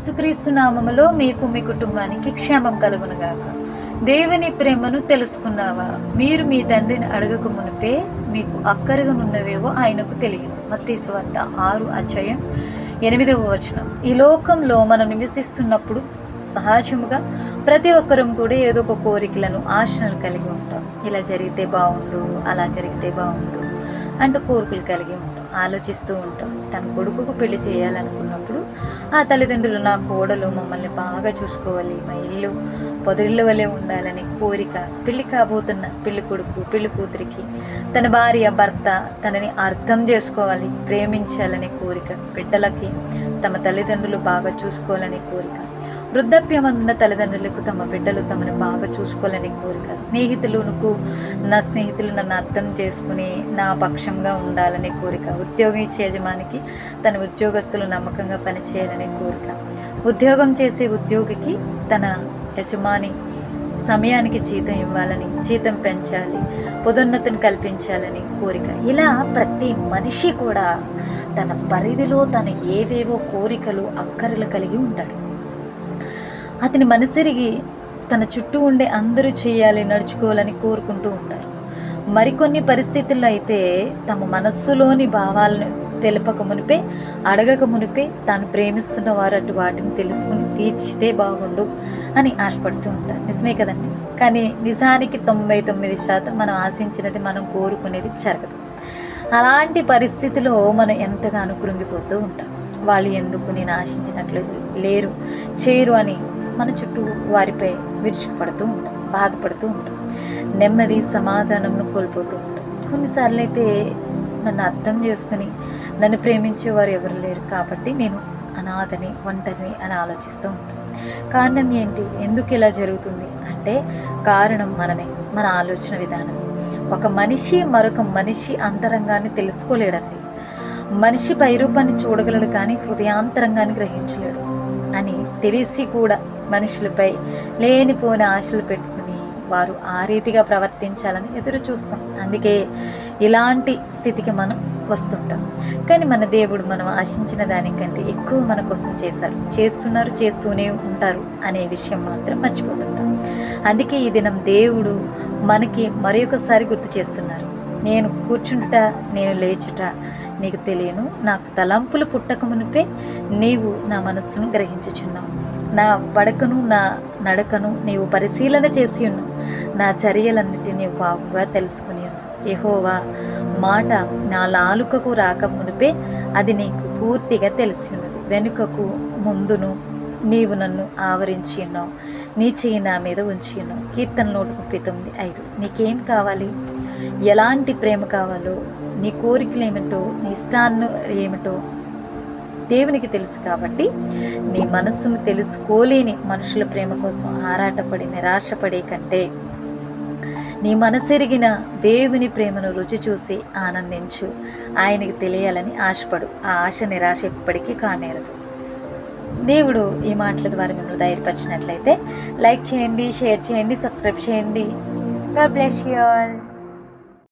యేసుక్రీస్తు నామములో మీకు మీ కుటుంబానికి క్షేమం కలుగునుగాక. దేవుని ప్రేమను తెలుసుకున్నావా? మీరు మీ తండ్రిని అడగక మునిపే మీకు అక్కరగనున్నవేవో ఆయనకు తెలియను. మత్తయి సువార్త 6:8. ఈ లోకంలో మనం నివసిస్తున్నప్పుడు సహజముగా ప్రతి ఒక్కరం కూడా ఏదో ఒక కోరికలను, ఆశలను కలిగి ఉంటాం. ఇలా జరిగితే బాగుండు, అలా జరిగితే బాగుండు అంటూ కోరికలు కలిగి ఉంటాం, ఆలోచిస్తూ ఉంటాం. తన కొడుకుకు పెళ్లి చేయాలనుకున్నప్పుడు ఆ తల్లిదండ్రులు, నా కోడలు మమ్మల్ని బాగా చూసుకోవాలి, మా ఇల్లు పొదరిల్లు వలె ఉండాలని కోరిక. పెళ్లి కాబోతున్న పెళ్లి కొడుకు, పెళ్లి కూతురికి తన భార్య, భర్త తనని అర్థం చేసుకోవాలి, ప్రేమించాలనే కోరిక. బిడ్డలకి తమ తల్లిదండ్రులు బాగా చూసుకోవాలనే కోరిక. వృద్ధాప్యం ఉన్న తల్లిదండ్రులకు తమ బిడ్డలు తమను బాగా చూసుకోవాలనే కోరిక. నా స్నేహితులు నన్ను అర్థం చేసుకుని నా పక్షంగా ఉండాలనే కోరిక. ఉద్యోగం ఇచ్చే యజమానికి తన ఉద్యోగస్తులు నమ్మకంగా పనిచేయాలనే కోరిక. ఉద్యోగం చేసే ఉద్యోగికి తన యజమాని సమయానికి జీతం ఇవ్వాలని, జీతం పెంచాలి, పదోన్నతిని కల్పించాలని కోరిక. ఇలా ప్రతి మనిషి కూడా తన పరిధిలో తను ఏవేవో కోరికలు, అక్కరలు కలిగి ఉంటాడు. అతని మనసెరిగి తన చుట్టూ ఉండే అందరూ చేయాలి, నడుచుకోవాలని కోరుకుంటూ ఉంటారు. మరికొన్ని పరిస్థితుల్లో అయితే తమ మనస్సులోని భావాలను తెలపక మునిపే, అడగక మునిపే తాను ప్రేమిస్తున్న వారు అటు వాటిని తెలుసుకుని తీర్చితే బాగుండు అని ఆశపడుతూ ఉంటారు. నిజమే కదండి. కానీ నిజానికి 99% మనం ఆశించినది, మనం కోరుకునేది జరగదు. అలాంటి పరిస్థితిలో మనం ఎంతగానో కృంగిపోతూ ఉంటాం. వాళ్ళు ఎందుకు నేను ఆశించినట్లు లేరు, చేయరు అని మన చుట్టూ వారిపై విరుచుకుపడుతూ ఉంటాం, బాధపడుతూ ఉంటాం, నెమ్మది సమాధానంను కోల్పోతూ ఉంటాం. కొన్నిసార్లు అయితే నన్ను అర్థం చేసుకుని నన్ను ప్రేమించేవారు ఎవరు లేరు కాబట్టి నేను అనాథని, ఒంటరిని అని ఆలోచిస్తూ ఉంటాం. కారణం ఏంటి? ఎందుకు ఇలా జరుగుతుంది అంటే కారణం మనమే, మన ఆలోచన విధానం. ఒక మనిషి మరొక మనిషి అంతరంగాన్ని తెలుసుకోలేడండి. మనిషి పైరూపాన్ని చూడగలడు కానీ హృదయాంతరంగాన్ని గ్రహించలేడు అని తెలిసి కూడా మనుషులపై లేనిపోని ఆశలు పెట్టుకుని వారు ఆ రీతిగా ప్రవర్తించాలని ఎదురు చూస్తాం. అందుకే ఇలాంటి స్థితికి మనం వస్తుంటాం. కానీ మన దేవుడు మనం ఆశించిన దానికంటే ఎక్కువ మన కోసం చేస్తున్నారు, చేస్తూనే ఉంటారు అనే విషయం మాత్రం మర్చిపోతుంటాం. అందుకే ఈ దినం దేవుడు మనకి మరొకసారి గుర్తు చేస్తున్నారు. నేను కూర్చుంటుట, నేను లేచుట నీకు తెలియను, నాకు తలంపులు పుట్టక మునిపే నీవు నా మనస్సును గ్రహించుచున్నావు, నా పడకను నా నడకను నీవు పరిశీలన చేసి ఉన్నావు, నా చర్యలన్నిటినీ నీవు బాగుగా తెలుసుకుని ఉన్నావు. యెహోవా మాట నా నాలుకకు రాక మునిపే అది నీకు పూర్తిగా తెలిసి ఉన్నది. వెనుకకు ముందును నీవు నన్ను ఆవరించి ఉన్నావు, నీ చెయ్యి నా మీద ఉంచి ఉన్నావు. కీర్తనలు 139:5. నీకేం కావాలి? ఎలాంటి ప్రేమ కావాలో, నీ కోరికలు ఏమిటో, నీ ఇష్టాన్ని ఏమిటో దేవునికి తెలుసు. కాబట్టి నీ మనస్సును తెలుసుకోలేని మనుషుల ప్రేమ కోసం ఆరాటపడి నిరాశపడే కంటే నీ మనసెరిగిన దేవుని ప్రేమను రుచి చూసి ఆనందించు. ఆయనకి తెలియాలని ఆశపడు. ఆ ఆశ నిరాశ ఎప్పటికీ కానేరదు. దేవుడు ఈ మాటల ద్వారా మిమ్మల్ని ధైర్యపరిచినట్లయితే లైక్ చేయండి, షేర్ చేయండి, సబ్స్క్రైబ్ చేయండి. God bless you all.